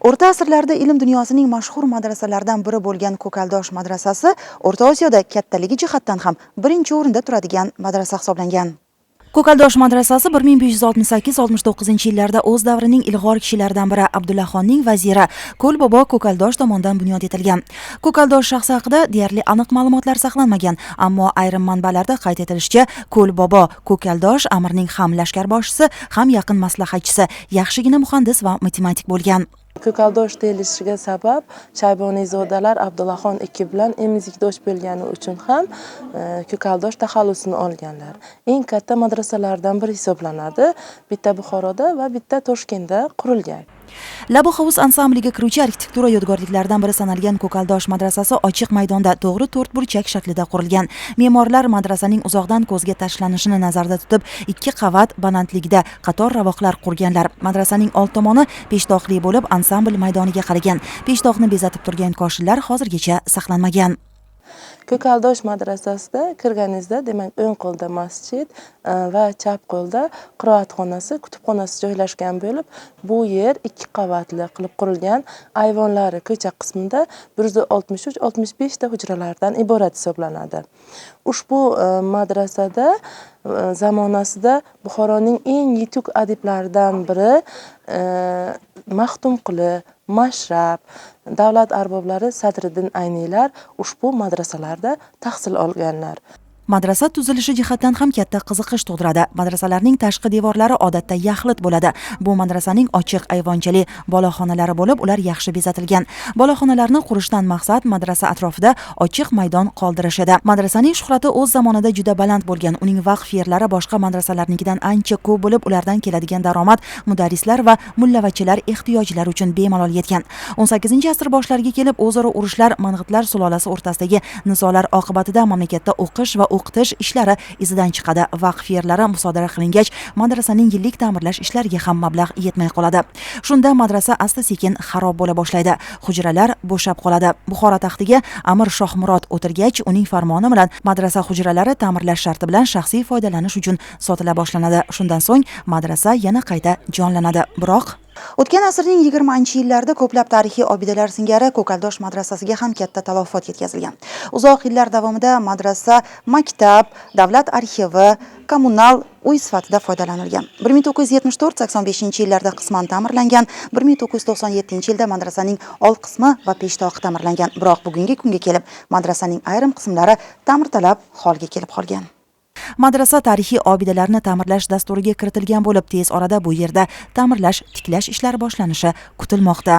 O'rta asrlarda ilm dunyosining mashhur madrasalaridan biri bo'lgan Ko'kaldosh madrasasi O'rta Osiyoda kattaligi jihatdan ham birinchi o'rinda turadigan madrasa hisoblangan. Ko'kaldosh madrasasi 1568-69 yillarda o'z davrining ilg'or kishilaridan biri Abdullaxonning vaziri Ko'l bobo Ko'kaldosh tomonidan bunyod etilgan. Ko'kaldosh shaxsi haqida deyarli aniq ma'lumotlar saqlanmagan, ammo ayrim manbalarda qayd etilishicha, Ko'l bobo Ko'kaldosh amirning ham lashkarboshisi, ham yaqin maslahatchisi, yaxshigina muhandis va matematik bo'lgan. Ko'kaldosh deyilishiga sabab Shayboniyzodalar Abdullaxon II bilan emizikdosh bo'lgani uchun ham Ko'kaldosh taxallusini olganlar. Eng katta madrasalardan biri hisoblanadi. Bitta Buxoroda va bitta Toshkentda qurilgan. Labu House ansambliga kiruvchi arxitektura yodgorliklaridan biri sanalgan Ko'kaldosh madrasasi ochiq maydonda to'g'ri to'rtburchak shaklida qurilgan. Me'morlar madrasaning uzoqdan ko'zga tashlanishini nazarda tutib, 2 qavat balandligida qator ravoqlar qurganlar. Madrasaning old tomoni peshtoqli bo'lib, ansambl maydoniga qaragan. Peshtoqni bezatib turgan koshinlar hozirgacha saqlanmagan. Ko'kaldosh madrasasida kirganingizda, demak, o'ng qo'lda masjid va chap qo'lda qiroatxonasi, kutubxonasi joylashgan bo'lib, bu yer 2 qavatli qilib qurilgan. Ayvonlari ko'cha qismida 163-65 ta hujralardan iborat hisoblanadi. Ushbu madrasada zamonasida Buxoroning eng yetuk adiblaridan biri Maxtumquli, Mashrab, davlat arboblari Sadriddin Ayniylar ushbu madrasalarda tahsil olganlar. Madrasa tuzilishi jihatdan ham katta qiziqish tug'diradi. Madrasalarning tashqi devorlari odatda yaxlit bo'ladi. Bu madrasaning ochiq ayvonchali boloxonalari bo'lib, ular yaxshi bezatilgan. Boloxonalarni qurishdan maqsad madrasa atrofida ochiq maydon qoldirish edi. Madrasaning shuhrati o'z zamonida juda baland bo'lgan. Uning vaqf yerlari boshqa madrasalarnikidan ancha ko'p bo'lib, ulardan keladigan daromad mudarrislar va mullavachchilar ehtiyojlari uchun bemalol yetgan. 18-asr boshlariga kelib, o'zaro urushlar, mang'itlar sulolasi o'rtasidagi nizolar oqibatida mamlakatda o'qish va o'qitish ishlari izidan chiqadi. Vaqf yerlari musodara qilingach, madrasaning yillik ta'mirlash ishlariga ham mablag' yetmay qoladi. Shunda madrasa asta-sekin xarob bo'la boshlaydi. Hujralar bo'shab qoladi. Buxoro taxtiga Amir Shohmurod o'tirgach, uning farmoni bilan madrasa hujralari ta'mirlash sharti bilan shaxsiy foydalanish uchun sotila boshlanadi. Shundan so'ng madrasa yana qayta jonlanadi. Biroq o'tgan asrning 20-yillarida ko'plab tarixiy obidalar singari Ko'kaldosh madrasasiga ham katta talafot yetkazilgan. Uzoq yillar davomida madrasa maktab, davlat arxivi, kommunal uy sifatida foydalanilgan. 1974-85 yillarda qisman ta'mirlangan, 1997-yilda madrasaning old qismi va peshtoqi ta'mirlangan. Biroq bugungi kunga kelib madrasaning ayrim qismlari ta'mirtalab holga kelib qolgan. Madrasa tarixiy obidalarni ta'mirlash dasturiga kiritilgan bo'lib, tez orada bu yerda ta'mirlash, tiklash ishlari boshlanishi kutilmoqda.